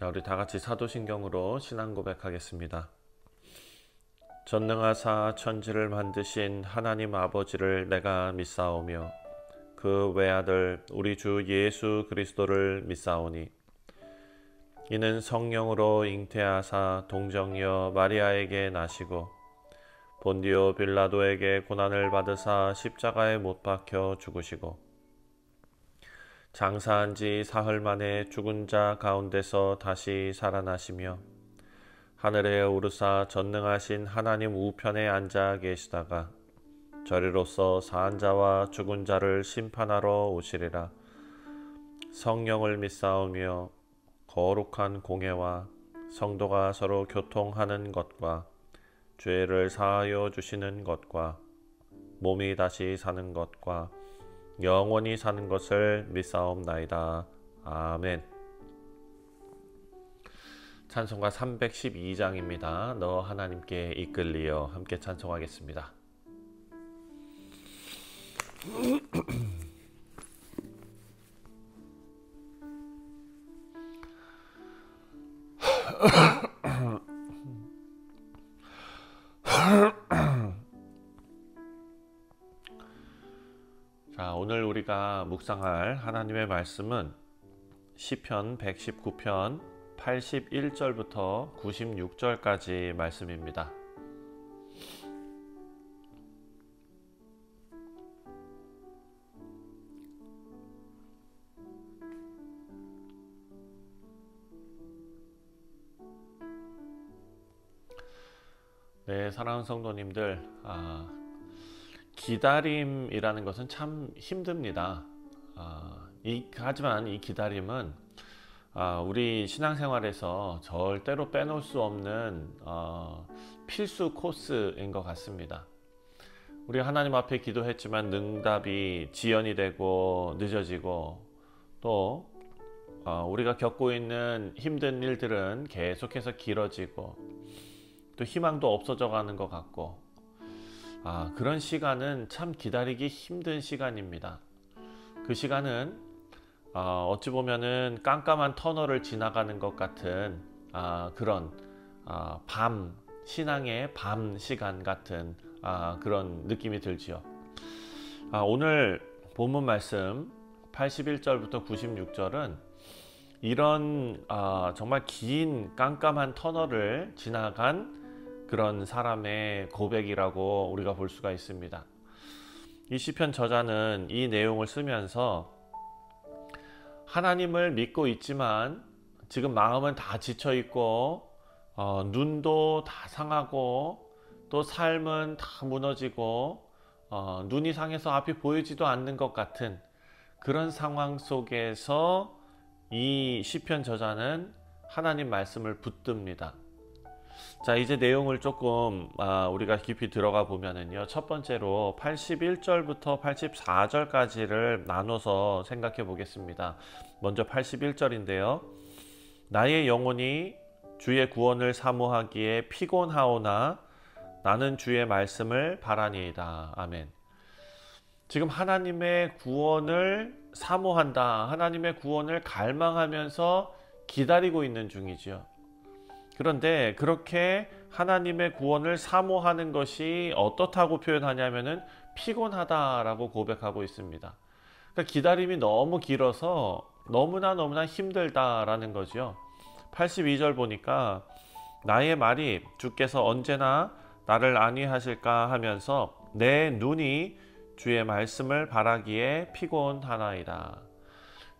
자, 우리 다 같이 사도신경으로 신앙 고백하겠습니다. 전능하사 천지를 만드신 하나님 아버지를 내가 믿사오며 그 외아들 우리 주 예수 그리스도를 믿사오니 이는 성령으로 잉태하사 동정녀 마리아에게 나시고 본디오 빌라도에게 고난을 받으사 십자가에 못 박혀 죽으시고 장사한 지 사흘 만에 죽은 자 가운데서 다시 살아나시며 하늘에 오르사 전능하신 하나님 우편에 앉아 계시다가 저리로서 사한 자와 죽은 자를 심판하러 오시리라. 성령을 믿사오며 거룩한 공예와 성도가 서로 교통하는 것과 죄를 사하여 주시는 것과 몸이 다시 사는 것과 영원히 사는 것을 믿사옵나이다. 아멘. 찬송가 312장입니다. 너 하나님께 이끌리어 함께 찬송하겠습니다. 자, 오늘 우리가 묵상할 하나님의 말씀은 시편 119편 81절부터 96절까지 말씀입니다. 네, 사랑하는 성도님들, 기다림이라는 것은 참 힘듭니다. 하지만 이 기다림은 우리 신앙생활에서 절대로 빼놓을 수 없는 필수 코스인 것 같습니다. 우리 하나님 앞에 기도했지만 응답이 지연이 되고 늦어지고 또 우리가 겪고 있는 힘든 일들은 계속해서 길어지고 또 희망도 없어져 가는 것 같고 그런 시간은 참 기다리기 힘든 시간입니다. 그 시간은 어찌 보면은 깜깜한 터널을 지나가는 것 같은 그런 신앙의 밤 시간 같은 그런 느낌이 들지요. 오늘 본문 말씀 81절부터 96절은 이런 정말 긴 깜깜한 터널을 지나간 그런 사람의 고백이라고 우리가 볼 수가 있습니다. 이 시편 저자는 이 내용을 쓰면서 하나님을 믿고 있지만 지금 마음은 다 지쳐 있고 눈도 다 상하고 또 삶은 다 무너지고 눈이 상해서 앞이 보이지도 않는 것 같은 그런 상황 속에서 이 시편 저자는 하나님 말씀을 붙듭니다. 자, 이제 내용을 조금 우리가 깊이 들어가 보면은요, 첫 번째로 81절부터 84절까지를 나눠서 생각해 보겠습니다. 먼저 81절인데요. 나의 영혼이 주의 구원을 사모하기에 피곤하오나 나는 주의 말씀을 바라니이다. 아멘. 지금 하나님의 구원을 사모한다. 하나님의 구원을 갈망하면서 기다리고 있는 중이죠. 그런데 그렇게 하나님의 구원을 사모하는 것이 어떻다고 표현하냐면은 피곤하다라고 고백하고 있습니다. 그러니까 기다림이 너무 길어서 너무나 힘들다라는 거죠. 82절 보니까 나의 말이 주께서 언제나 나를 안위하실까 하면서 내 눈이 주의 말씀을 바라기에 피곤하나이다.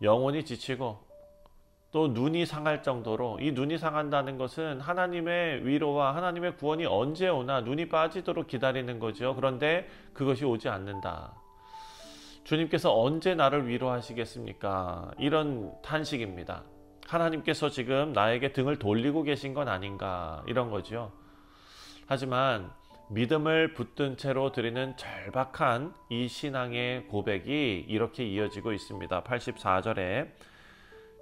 영혼이 지치고 또 눈이 상할 정도로, 이 눈이 상한다는 것은 하나님의 위로와 하나님의 구원이 언제 오나 눈이 빠지도록 기다리는 거죠. 그런데 그것이 오지 않는다. 주님께서 언제 나를 위로하시겠습니까? 이런 탄식입니다. 하나님께서 지금 나에게 등을 돌리고 계신 건 아닌가, 이런 거죠. 하지만 믿음을 붙든 채로 드리는 절박한 이 신앙의 고백이 이렇게 이어지고 있습니다. 84절에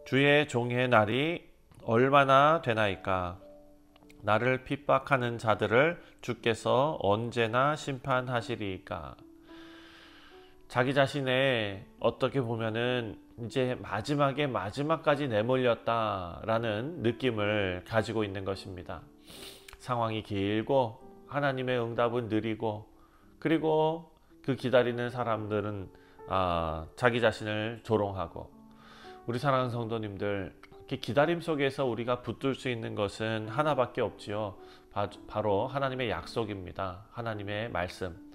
주의 종의 날이 얼마나 되나이까? 나를 핍박하는 자들을 주께서 언제나 심판하시리이까? 자기 자신의 어떻게 보면은 이제 마지막까지 내몰렸다라는 느낌을 가지고 있는 것입니다. 상황이 길고 하나님의 응답은 느리고, 그리고 그 기다리는 사람들은 자기 자신을 조롱하고. 우리 사랑하는 성도님들, 이렇게 기다림 속에서 우리가 붙들 수 있는 것은 하나밖에 없지요. 바로 하나님의 약속입니다. 하나님의 말씀.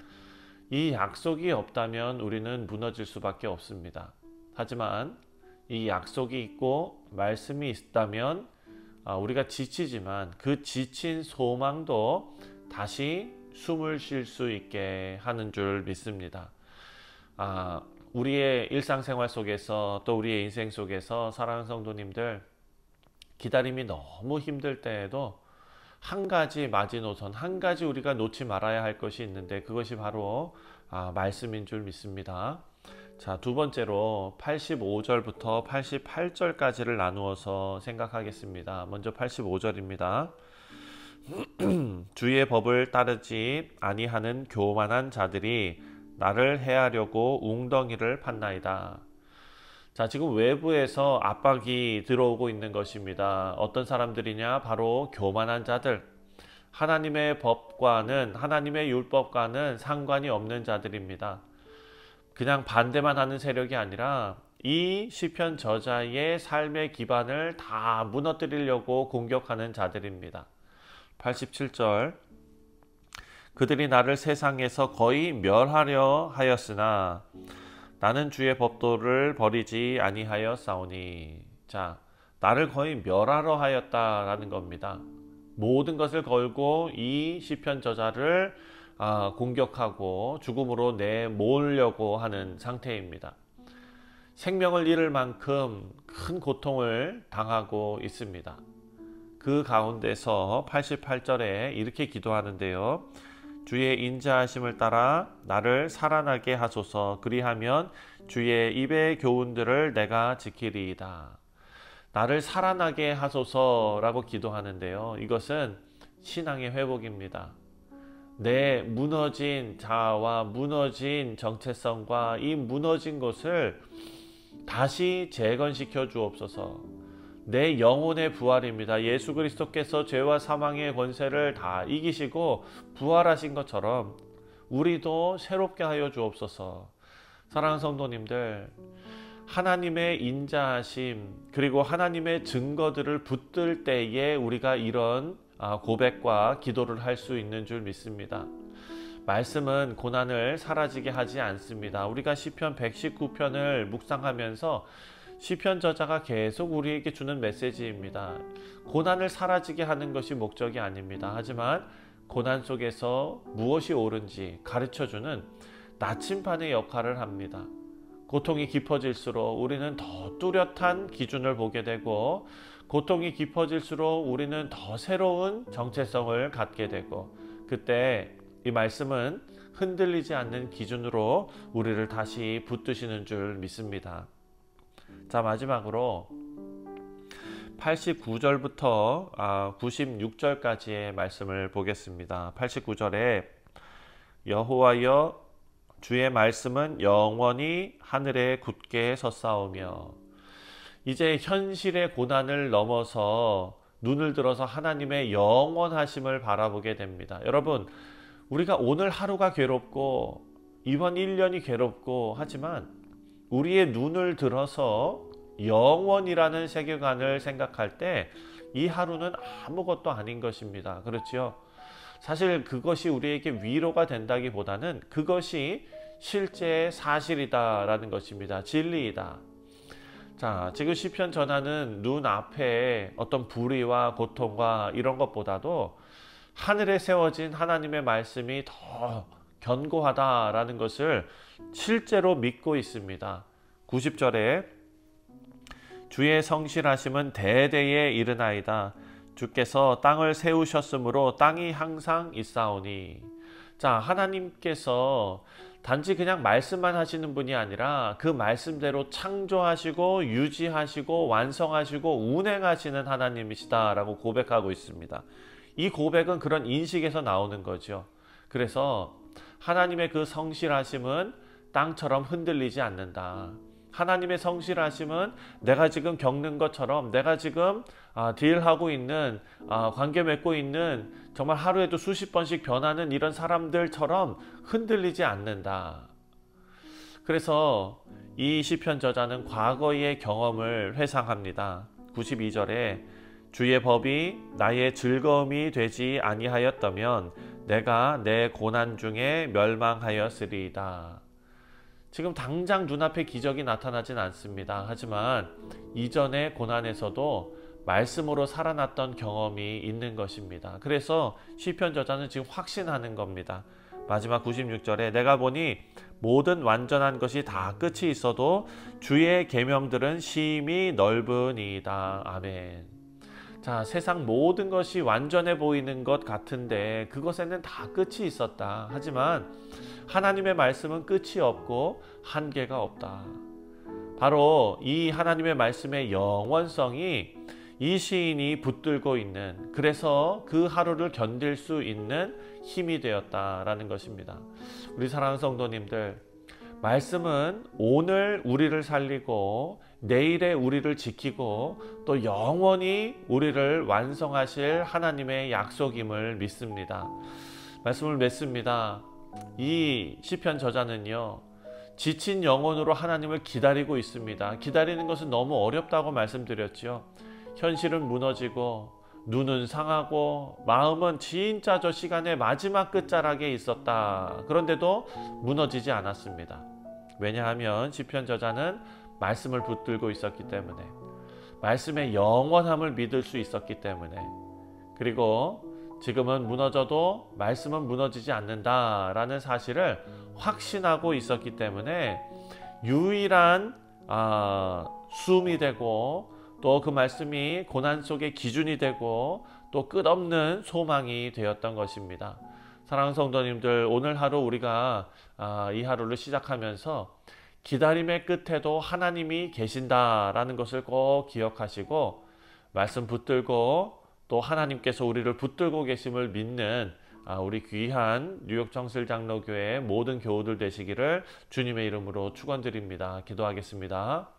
이 약속이 없다면 우리는 무너질 수밖에 없습니다. 하지만 이 약속이 있고 말씀이 있다면 우리가 지치지만 그 지친 소망도 다시 숨을 쉴 수 있게 하는 줄 믿습니다. 우리의 일상생활 속에서 또 우리의 인생 속에서 사랑하는 성도님들, 기다림이 너무 힘들 때에도 한 가지 마지노선, 한 가지 우리가 놓지 말아야 할 것이 있는데 그것이 바로 말씀인 줄 믿습니다. 자, 두 번째로 85절부터 88절까지를 나누어서 생각하겠습니다. 먼저 85절입니다. 주의 법을 따르지 아니하는 교만한 자들이 나를 해하려고 웅덩이를 팠나이다. 자, 지금 외부에서 압박이 들어오고 있는 것입니다. 어떤 사람들이냐? 바로 교만한 자들. 하나님의 법과는, 하나님의 율법과는 상관이 없는 자들입니다. 그냥 반대만 하는 세력이 아니라 이 시편 저자의 삶의 기반을 다 무너뜨리려고 공격하는 자들입니다. 87절. 그들이 나를 세상에서 거의 멸하려 하였으나 나는 주의 법도를 버리지 아니하였사오니. 자, 나를 거의 멸하러 하였다라는 겁니다. 모든 것을 걸고 이 시편 저자를 공격하고 죽음으로 내몰려고 하는 상태입니다. 생명을 잃을 만큼 큰 고통을 당하고 있습니다. 그 가운데서 88절에 이렇게 기도하는데요. 주의 인자하심을 따라 나를 살아나게 하소서. 그리하면 주의 입의 교훈들을 내가 지키리이다. 나를 살아나게 하소서라고 기도하는데요. 이것은 신앙의 회복입니다. 내 무너진 자아와 무너진 정체성과 이 무너진 것을 다시 재건시켜 주옵소서. 내 영혼의 부활입니다. 예수 그리스도께서 죄와 사망의 권세를 다 이기시고 부활하신 것처럼 우리도 새롭게 하여 주옵소서. 사랑하는 성도님들, 하나님의 인자하심 그리고 하나님의 증거들을 붙들 때에 우리가 이런 고백과 기도를 할 수 있는 줄 믿습니다. 말씀은 고난을 사라지게 하지 않습니다. 우리가 시편 119편을 묵상하면서 시편 저자가 계속 우리에게 주는 메시지입니다. 고난을 사라지게 하는 것이 목적이 아닙니다. 하지만 고난 속에서 무엇이 옳은지 가르쳐주는 나침반의 역할을 합니다. 고통이 깊어질수록 우리는 더 뚜렷한 기준을 보게 되고, 고통이 깊어질수록 우리는 더 새로운 정체성을 갖게 되고, 그때 이 말씀은 흔들리지 않는 기준으로 우리를 다시 붙드시는 줄 믿습니다. 자, 마지막으로 89절부터 96절까지의 말씀을 보겠습니다. 89절에 여호와여 주의 말씀은 영원히 하늘에 굳게 섰사오며. 이제 현실의 고난을 넘어서 눈을 들어서 하나님의 영원하심을 바라보게 됩니다. 여러분, 우리가 오늘 하루가 괴롭고 이번 1년이 괴롭고 하지만 우리의 눈을 들어서 영원이라는 세계관을 생각할 때 이 하루는 아무것도 아닌 것입니다. 그렇지요? 사실 그것이 우리에게 위로가 된다기보다는 그것이 실제 사실이다라는 것입니다. 진리이다. 자, 지금 시편 전하는 눈앞에 어떤 불의와 고통과 이런 것보다도 하늘에 세워진 하나님의 말씀이 더 견고하다라는 것을 실제로 믿고 있습니다. 90절에 주의 성실하심은 대대에 이르나이다. 주께서 땅을 세우셨으므로 땅이 항상 있사오니. 자, 하나님께서 단지 그냥 말씀만 하시는 분이 아니라 그 말씀대로 창조하시고 유지하시고 완성하시고 운행하시는 하나님이시다라고 고백하고 있습니다. 이 고백은 그런 인식에서 나오는 거죠. 그래서 하나님의 그 성실하심은 땅처럼 흔들리지 않는다. 하나님의 성실하심은 내가 지금 겪는 것처럼, 내가 지금 딜하고 있는, 관계 맺고 있는, 정말 하루에도 수십 번씩 변하는 이런 사람들처럼 흔들리지 않는다. 그래서 이 시편 저자는 과거의 경험을 회상합니다. 92절에 주의 법이 나의 즐거움이 되지 아니하였다면 내가 내 고난 중에 멸망하였으리이다. 지금 당장 눈앞에 기적이 나타나진 않습니다. 하지만 이전의 고난에서도 말씀으로 살아났던 경험이 있는 것입니다. 그래서 시편 저자는 지금 확신하는 겁니다. 마지막 96절에 내가 보니 모든 완전한 것이 다 끝이 있어도 주의 계명들은 심히 넓으니이다. 아멘. 자, 세상 모든 것이 완전해 보이는 것 같은데 그것에는 다 끝이 있었다. 하지만 하나님의 말씀은 끝이 없고 한계가 없다. 바로 이 하나님의 말씀의 영원성이 이 시인이 붙들고 있는, 그래서 그 하루를 견딜 수 있는 힘이 되었다라는 것입니다. 우리 사랑하는 성도님들, 말씀은 오늘 우리를 살리고 내일의 우리를 지키고 또 영원히 우리를 완성하실 하나님의 약속임을 믿습니다. 말씀을 맺습니다. 이 시편 저자는요, 지친 영혼으로 하나님을 기다리고 있습니다. 기다리는 것은 너무 어렵다고 말씀드렸죠. 현실은 무너지고 눈은 상하고 마음은 진짜 저 시간의 마지막 끝자락에 있었다. 그런데도 무너지지 않았습니다. 왜냐하면 시편 저자는 말씀을 붙들고 있었기 때문에, 말씀의 영원함을 믿을 수 있었기 때문에, 그리고 지금은 무너져도 말씀은 무너지지 않는다라는 사실을 확신하고 있었기 때문에 유일한 숨이 되고, 또 그 말씀이 고난 속의 기준이 되고 또 끝없는 소망이 되었던 것입니다. 사랑하는 성도님들, 오늘 하루 우리가 이 하루를 시작하면서 기다림의 끝에도 하나님이 계신다라는 것을 꼭 기억하시고 말씀 붙들고 또 하나님께서 우리를 붙들고 계심을 믿는 우리 귀한 뉴욕 정실장로교회의 모든 교우들 되시기를 주님의 이름으로 축원드립니다. 기도하겠습니다.